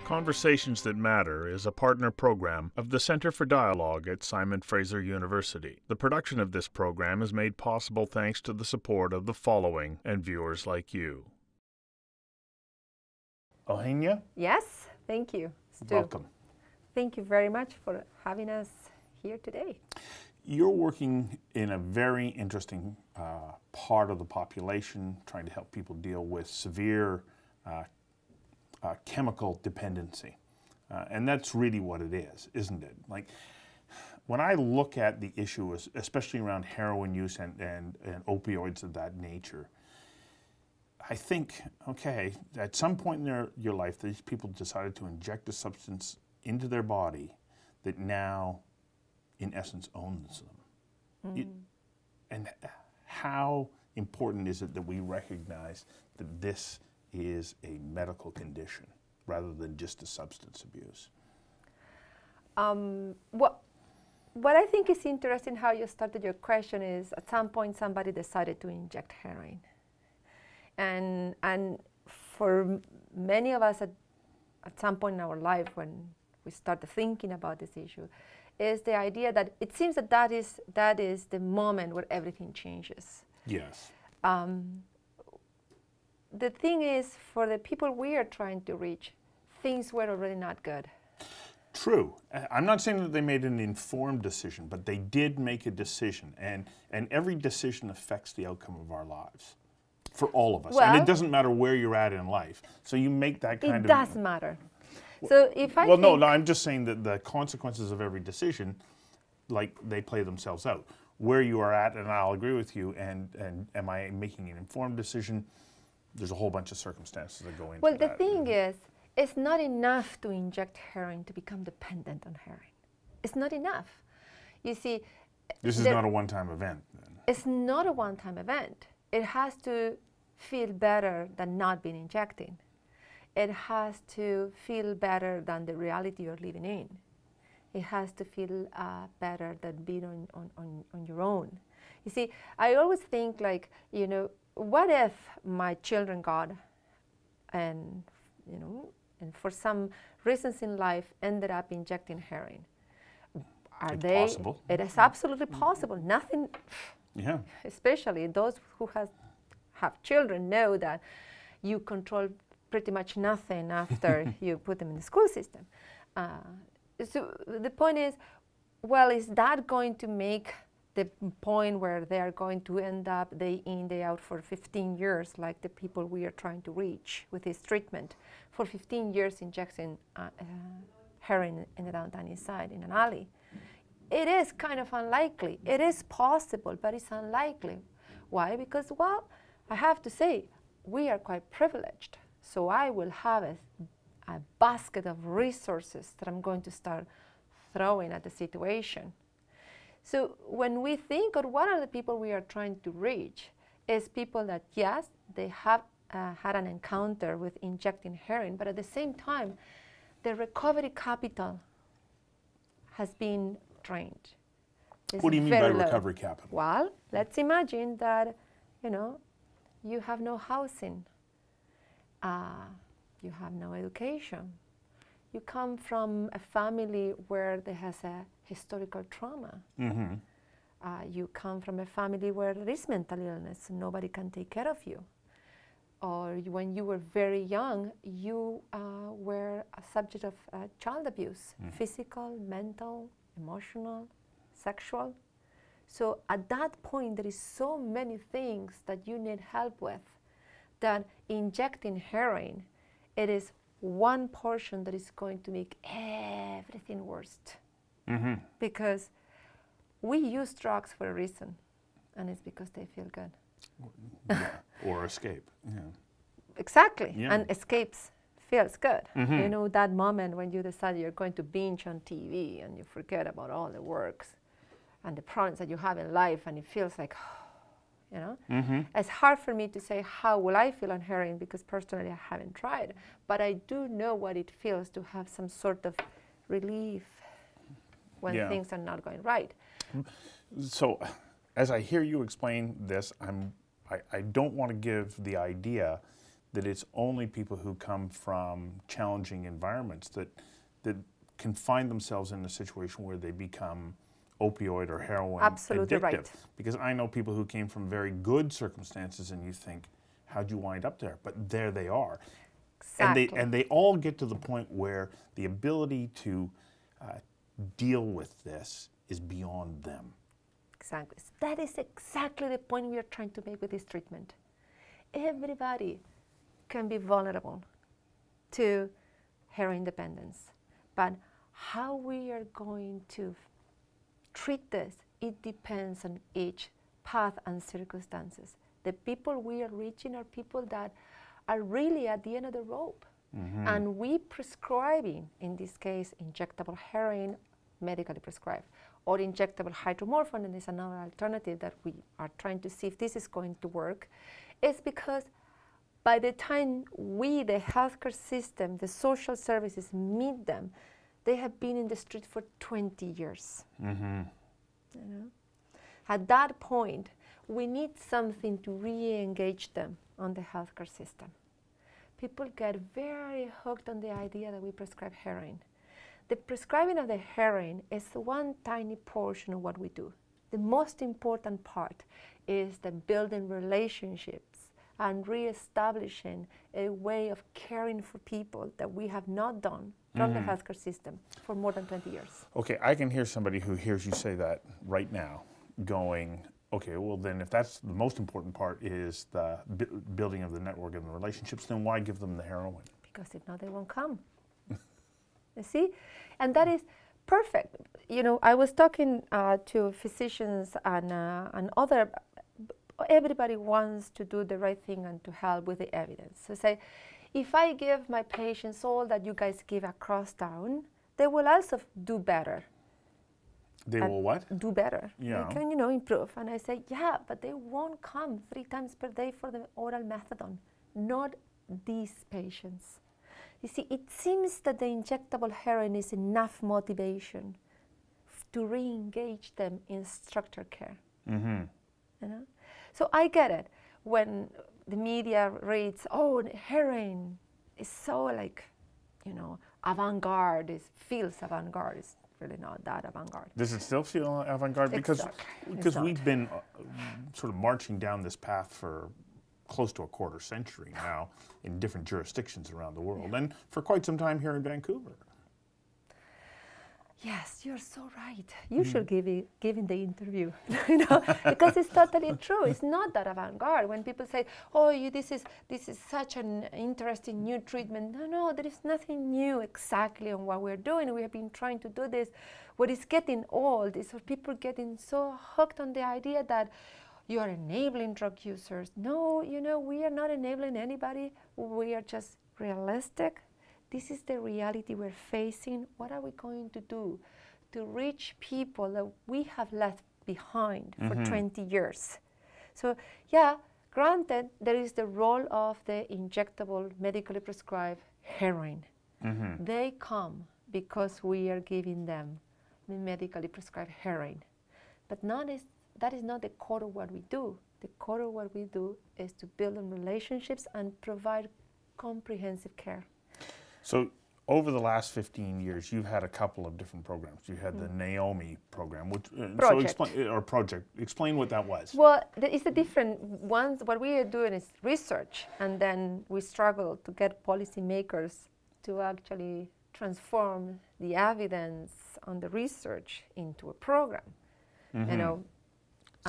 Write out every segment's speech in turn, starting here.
Conversations That Matter is a partner program of the Center for Dialogue at Simon Fraser University. The production of this program is made possible thanks to the support of the following and viewers like you. Eugenia? Yes, thank you, Stu. Welcome. Thank you very much for having us here today. You're working in a very interesting part of the population, trying to help people deal with severe chemical dependency. And that's really what it is, isn't it? Like, when I look at the issue, especially around heroin use and opioids of that nature, I think, okay, at some point in your life, these people decided to inject a substance into their body that now, in essence, owns them. And how important is it that we recognize that this is a medical condition rather than just a substance abuse? What I think is interesting how you started your question is at some point somebody decided to inject heroin. And for many of us at some point in our life when we started thinking about this issue is the idea that it seems that is the moment where everything changes. Yes. The thing is, for the people we are trying to reach, things were already not good. True. I'm not saying that they made an informed decision, but they did make a decision, and every decision affects the outcome of our lives, for all of us. Well, and it doesn't matter where you're at in life. So you make that kind of... It does matter. So if I Well, no, I'm just saying that the consequences of every decision, like, they play themselves out. Where you are at, and I'll agree with you, and am I making an informed decision? There's a whole bunch of circumstances that go into that. Well, the thing is, it's not enough to inject heroin to become dependent on heroin. It's not enough. You see... This is not a one-time event, then. It's not a one-time event. It has to feel better than not being injecting. It has to feel better than the reality you're living in. It has to feel better than being on your own. You see, I always think, like, you know, what if my children got and for some reasons in life ended up injecting heroin? It's possible. It is absolutely possible. Nothing, yeah. Especially those who have children know that you control pretty much nothing after you put them in the school system. So the point is, well, is that going to make the point where they are going to end up day in, day out for 15 years, like the people we are trying to reach with this treatment, for 15 years injecting heroin in the downtown east side in an alley? It is kind of unlikely. It is possible, but it's unlikely. Why? Because, well, I have to say, we are quite privileged. So I will have a basket of resources that I'm going to start throwing at the situation. So when we think of what are the people we are trying to reach, is people that, yes, they have had an encounter with injecting heroin, but at the same time, the recovery capital has been drained. What do you mean by recovery capital? Well, let's imagine that, you have no housing. You have no education. You come from a family where there has a historical trauma. Mm-hmm. You come from a family where there is mental illness and nobody can take care of you. Or when you were very young, you were a subject of child abuse, physical, mental, emotional, sexual. So at that point, there is so many things that you need help with, that injecting heroin, it is one portion that is going to make everything worse. Mm-hmm. Because we use drugs for a reason, and it's because they feel good. Yeah. Or escape. Yeah. Exactly, Yeah. and escapes feels good. Mm-hmm. You know, that moment when you decide you're going to binge on TV and you forget about all the works and the problems that you have in life, and it feels like, Mm-hmm. It's hard for me to say how will I feel on heroin because personally I haven't tried, but I do know what it feels to have some sort of relief when things are not going right. So, as I hear you explain this, I don't want to give the idea that it's only people who come from challenging environments that can find themselves in a situation where they become opioid or heroin Absolutely addictive. right. Because I know people who came from very good circumstances, and you think, how'd you wind up there? But there they are. Exactly. And they all get to the point where the ability to deal with this is beyond them. Exactly. That is exactly the point we are trying to make with this treatment. Everybody can be vulnerable to heroin dependence, but how we are going to treat this, it depends on each path and circumstances. The people we are reaching are people that are really at the end of the rope. Mm-hmm. And we prescribing, in this case, injectable heroin, medically prescribed, or injectable hydromorphone, and is another alternative that we are trying to see if this is going to work, is because by the time we, the healthcare system, the social services, meet them, they have been in the street for 20 years. Mm-hmm. You know? At that point, we need something to re-engage them on the healthcare system. People get very hooked on the idea that we prescribe heroin. The prescribing of the heroin is one tiny portion of what we do. The most important part is the building relationships and re-establishing a way of caring for people that we have not done from the healthcare system for more than 20 years. Okay, I can hear somebody who hears you say that right now going, okay, well then if that's the most important part is the building of the network and the relationships, then why give them the heroin? Because if not, they won't come. You see? And that is perfect. You know, I was talking to physicians and other, everybody wants to do the right thing and to help with the evidence. So say, if I give my patients all that you guys give at Crosstown, they will also do better. They will what? Do better. Yeah. They can, you know, improve. And I say, yeah, but they won't come 3 times per day for the oral methadone. Not these patients. You see, it seems that the injectable heroin is enough motivation to re-engage them in structured care. Mm-hmm. You know? So I get it when the media reads, oh, heroin is so like, you know, avant-garde, it feels avant-garde. It's really not that avant-garde. Does it still feel avant-garde? Because we've been sort of marching down this path for close to a quarter century now in different jurisdictions around the world, and for quite some time here in Vancouver. Yes, you're so right. You should give in the interview, you know, because it's totally true. It's not that avant-garde. When people say, "Oh, this is such an interesting new treatment," no, there is nothing new exactly on what we're doing. We have been trying to do this. What is getting old is people getting so hooked on the idea that you are enabling drug users. No, you know, we are not enabling anybody. We are just realistic. This is the reality we're facing. What are we going to do to reach people that we have left behind for 20 years? So, yeah, granted, there is the role of the injectable, medically prescribed heroin. They come because we are giving them the medically prescribed heroin. But that is not the core of what we do. The core of what we do is to build on relationships and provide comprehensive care. So over the last 15 years, you've had a couple of different programs. You had the NAOMI program, which project. Explain what that was. Well, it's a different ones. What we are doing is research, and then we struggle to get policymakers to actually transform the evidence on the research into a program. You know.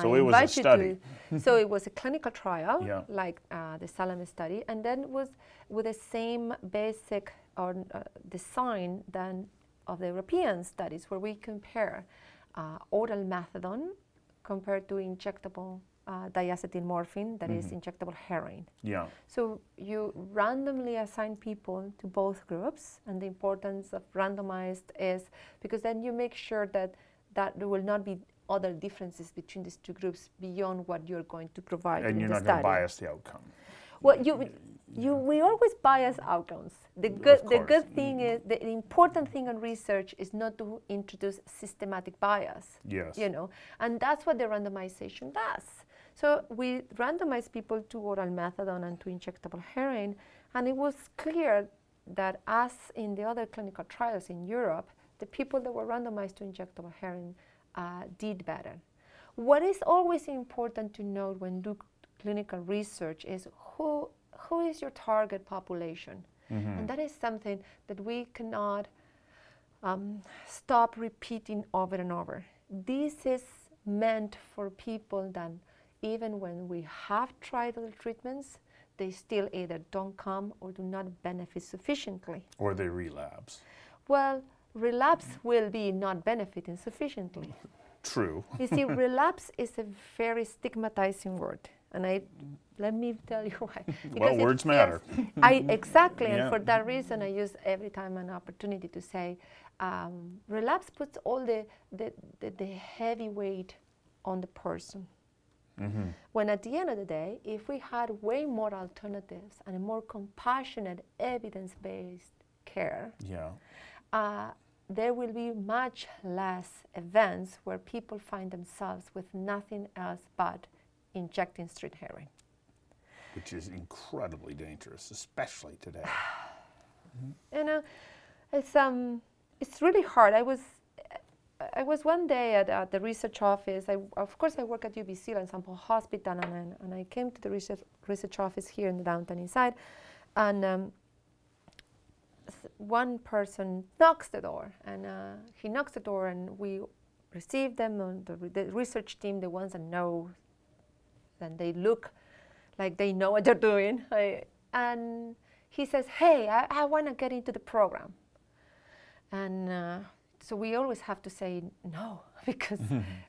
So it was a study. So it was a clinical trial, Yeah. like the SALOME study, and then was with the same basic design than of the European studies, where we compare oral methadone compared to injectable diacetylmorphine, that is injectable heroin. Yeah. So you randomly assign people to both groups, and the importance of randomized is because then you make sure that there will not be other differences between these two groups beyond what you're going to provide in the study. And you're not going to bias the outcome. Well, we always bias outcomes. The good thing is, the important thing on research is not to introduce systematic bias. Yes. You know, and that's what the randomization does. So we randomized people to oral methadone and to injectable heroin, and it was clear that as in the other clinical trials in Europe, the people that were randomized to injectable heroin did better. What is always important to note when do clinical research is who is your target population? And that is something that we cannot stop repeating over and over. This is meant for people that even when we have tried other treatments, they still either don't come or do not benefit sufficiently. Or they relapse. Well, relapse will be not benefiting sufficiently. True. You see, relapse is a very stigmatizing word. And let me tell you why. Well, words matter. Exactly, Yeah. and for that reason, I use every time an opportunity to say, relapse puts all the heavy weight on the person. When at the end of the day, if we had way more alternatives and a more compassionate, evidence-based care, there will be much less events where people find themselves with nothing else but injecting street heroin. Which is incredibly dangerous, especially today. You know, it's really hard. I was one day at the research office. Of course, I work at UBC and St. Paul Hospital, and I came to the research office here in the downtown east side, and one person knocks the door, and he knocks the door, and we receive them. And the research team, the ones that know, and they look like they know what they're doing. And he says, "Hey, I want to get into the program." And so we always have to say no, because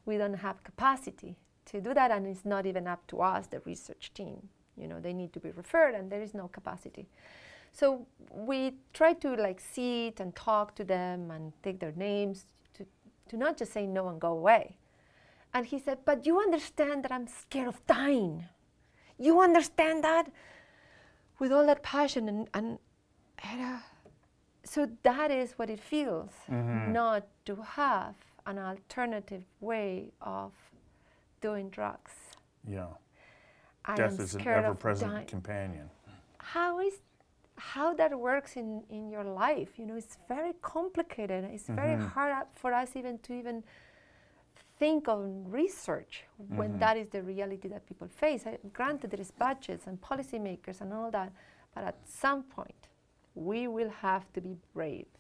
we don't have capacity to do that, and it's not even up to us, the research team. You know, they need to be referred, and there is no capacity. So we try to like sit and talk to them and take their names to not just say no and go away. And he said, "But you understand that I'm scared of dying. You understand that?" With all that passion, and so that is what it feels, not to have an alternative way of doing drugs. Yeah. I Death is an ever-present companion. How that works in your life, you know, it's very complicated. It's very hard for us even to think of research when that is the reality that people face. Granted, there is budgets and policymakers and all that, but at some point, we will have to be brave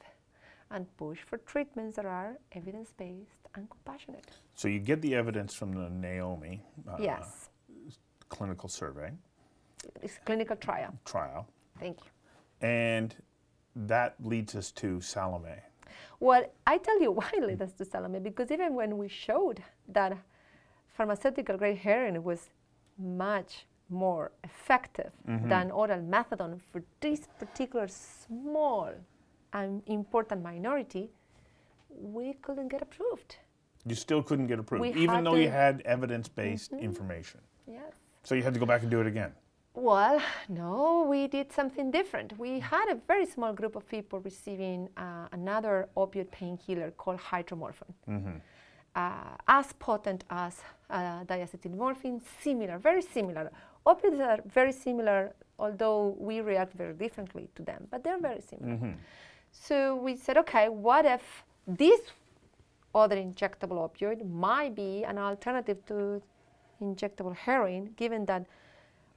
and push for treatments that are evidence-based and compassionate. So you get the evidence from the NAOMI Yes. clinical survey. It's clinical trial. Thank you. And that leads us to SALOME. Well, I tell you why it led us to SALOME, because even when we showed that pharmaceutical grade heroin was much more effective than oral methadone for this particular small and important minority, we couldn't get approved. You still couldn't get approved, even though you had evidence-based information. Yes. So you had to go back and do it again. Well, no, we did something different. We had a very small group of people receiving another opioid painkiller called Hydromorphone. As potent as diacetylmorphine, very similar. Opioids are very similar, although we react very differently to them, but they're very similar. So we said, okay, what if this other injectable opioid might be an alternative to injectable heroin, given that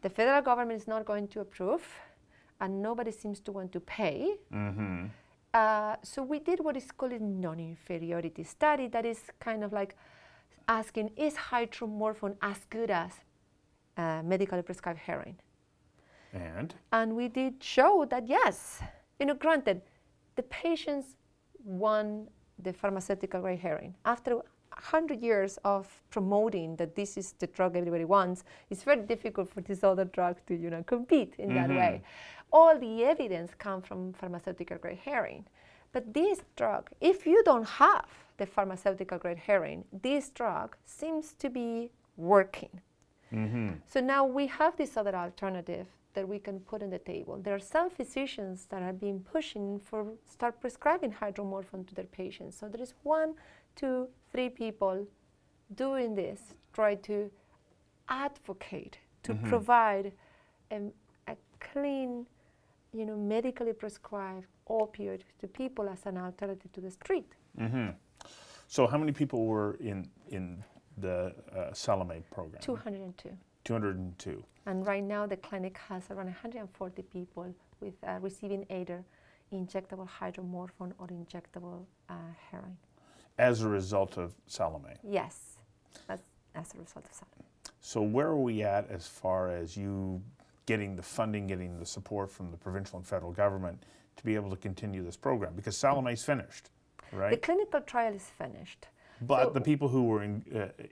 the federal government is not going to approve and nobody seems to want to pay. So we did what is called a non-inferiority study, that is kind of like asking, is hydromorphone as good as medically prescribed heroin? And we did show that yes. You know, granted, the patients won the pharmaceutical grade heroin. After 100 years of promoting that this is the drug everybody wants, it's very difficult for this other drug to, you know, compete in that way. All the evidence comes from pharmaceutical grade heroin. But this drug, if you don't have the pharmaceutical grade heroin, this drug seems to be working. So now we have this other alternative that we can put on the table. There are some physicians that have been pushing for start prescribing hydromorphone to their patients. So there is 1, 2, 3 people doing this, try to advocate to provide a clean, medically prescribed opioid to people as an alternative to the street. So how many people were in the SALOME program? 202. 202. And right now the clinic has around 140 people with receiving either injectable hydromorphone or injectable heroin. As a result of SALOME? Yes, as a result of SALOME. So where are we at as far as you getting the funding, getting the support from the provincial and federal government to be able to continue this program? Because SALOME's finished, right? The clinical trial is finished. But so the people who were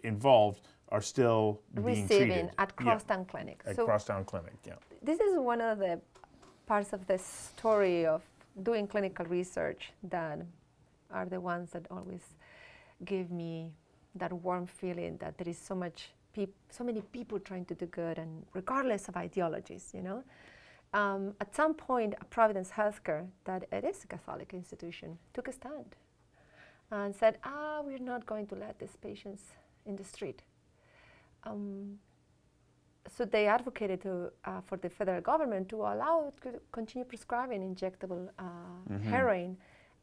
involved are still being treated. At Crosstown Clinic. At Crosstown Clinic, yeah. This is one of the parts of the story of doing clinical research that are the ones that always give me that warm feeling that there is so many people trying to do good, and regardless of ideologies, At some point, Providence Health Care, that it is a Catholic institution, took a stand and said, we're not going to let these patients in the street. So they advocated for the federal government to allow it to continue prescribing injectable heroin,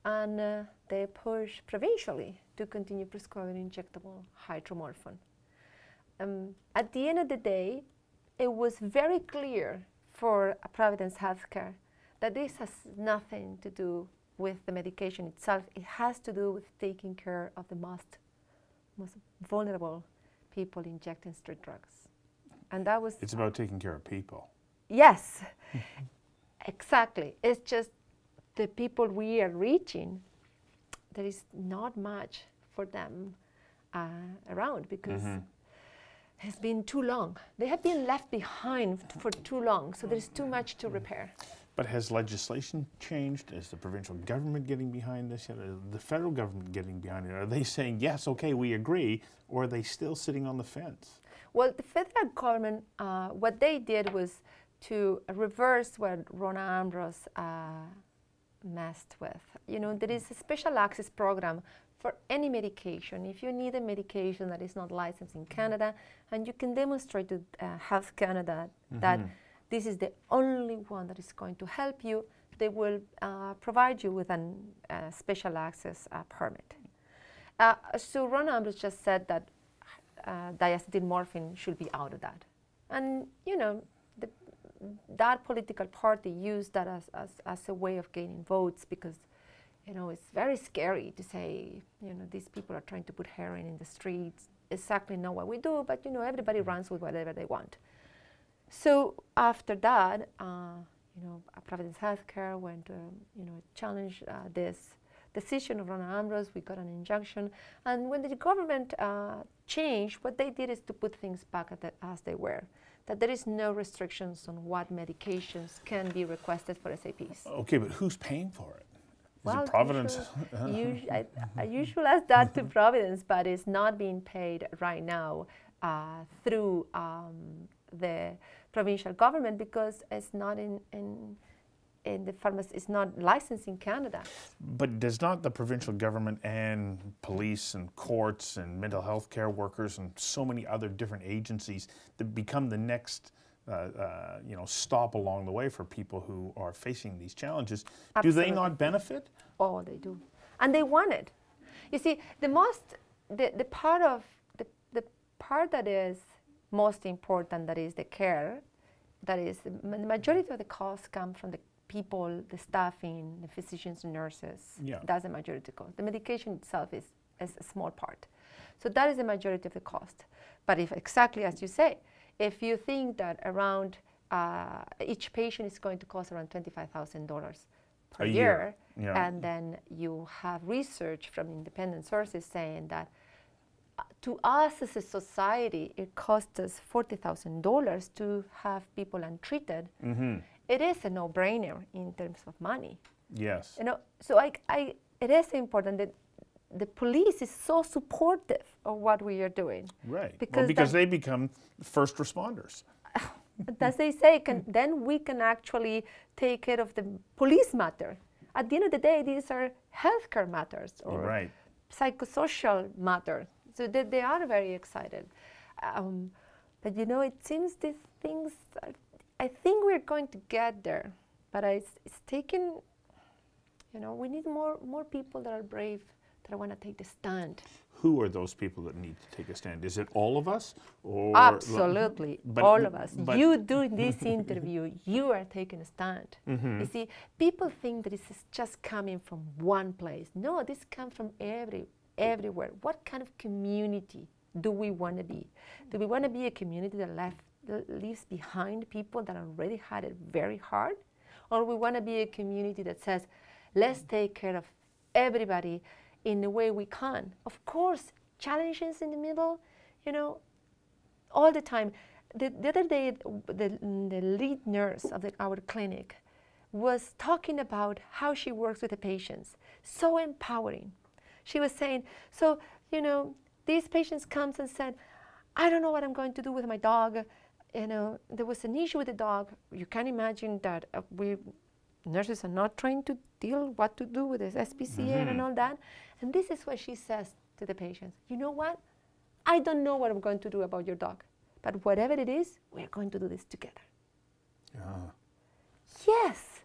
and they pushed provincially to continue prescribing injectable hydromorphone. At the end of the day, it was very clear for Providence Health Care that this has nothing to do with the medication itself. It has to do with taking care of the most vulnerable people injecting street drugs. And that was... It's about taking care of people. Yes, exactly. It's just the people we are reaching, there is not much for them around because it's been too long. They have been left behind for too long, so there's too much to repair. But has legislation changed? Is the provincial government getting behind this? Is the federal government getting behind it? Are they saying, yes, okay, we agree, or are they still sitting on the fence? Well, the federal government, what they did was to reverse what Rona Ambrose messed with. There is a special access program for any medication. If you need a medication that is not licensed in Canada, and you can demonstrate to Health Canada that this is the only one that is going to help you, they will provide you with a special access permit. So Rona Ambrose just said that diacetylmorphine should be out of that. And, that political party used that as a way of gaining votes because, it's very scary to say, these people are trying to put heroin in the streets. Exactly know what we do, but, everybody runs with whatever they want. So after that, Providence Health Care went to, challenge this decision of Rona Ambrose. We got an injunction. And when the government changed, what they did is to put things back as they were. That there is no restrictions on what medications can be requested for SAPs. Okay, but who's paying for it? Well, is it Providence? I usually ask that to Providence, but it's not being paid right now through the provincial government because it's not in the pharmacy, it's not licensed in Canada. But does not the provincial government and police and courts and mental health care workers and so many other different agencies that become the next stop along the way for people who are facing these challenges, Absolutely. Do they not benefit? Oh, they do. And they want it. You see, the part that is most important, that is the care, that is the majority of the costs come from the people, the staffing, the physicians and nurses. Yeah. That's the majority of the cost. The medication itself is a small part. So that is the majority of the cost. But if exactly as you say, if you think that around each patient is going to cost around $25,000 per year, yeah. And then you have research from independent sources saying that to us as a society, it costs us $40,000 to have people untreated. It is a no-brainer in terms of money. Yes. So it is important that the police is so supportive of what we are doing. Right. Because they become first responders. As they say, then we can actually take care of the police matter. At the end of the day, these are healthcare matters or psychosocial matters. So they are very excited. But you know, it seems these things, I think we're going to get there, but it's taking, you know, we need more people that are brave, that want to take the stand. Who are those people that need to take a stand? Is it all of us? Or absolutely, all of us. You doing this interview, you are taking a stand. You see, people think that this is just coming from one place. No, this comes from everywhere. What kind of community do we want to be? Do we want to be a community that leaves behind people that already had it very hard? Or we want to be a community that says, let's take care of everybody in the way we can. Of course, challenges in the middle, you know, all the time. The other day, the lead nurse of our clinic was talking about how she works with the patients. So empowering. She was saying, so, you know, these patients comes and said, I don't know what I'm going to do with my dog. You know, there was an issue with the dog. You can imagine that nurses are not trained to deal what to do with this SPCA and all that. And this is what she says to the patients. You know what? I don't know what I'm going to do about your dog, but whatever it is, we're going to do this together. Yes,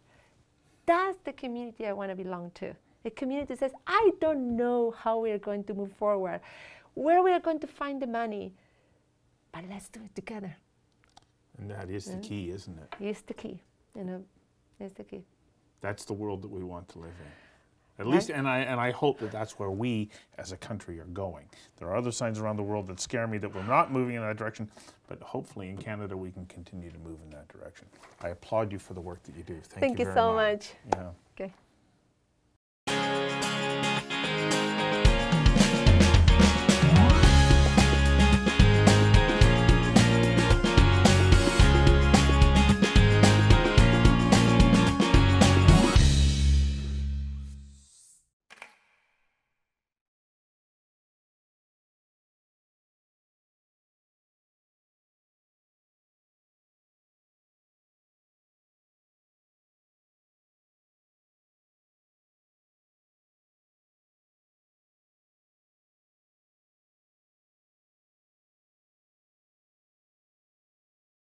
that's the community I want to belong to. A community says, I don't know how we're going to move forward, where we are going to find the money, but let's do it together. And that is the key, isn't it? It's the key, you know, it's the key. That's the world that we want to live in. At least, and I hope that that's where we as a country are going. There are other signs around the world that scare me that we're not moving in that direction, but hopefully in Canada we can continue to move in that direction. I applaud you for the work that you do. Thank you very so much. Yeah. Okay.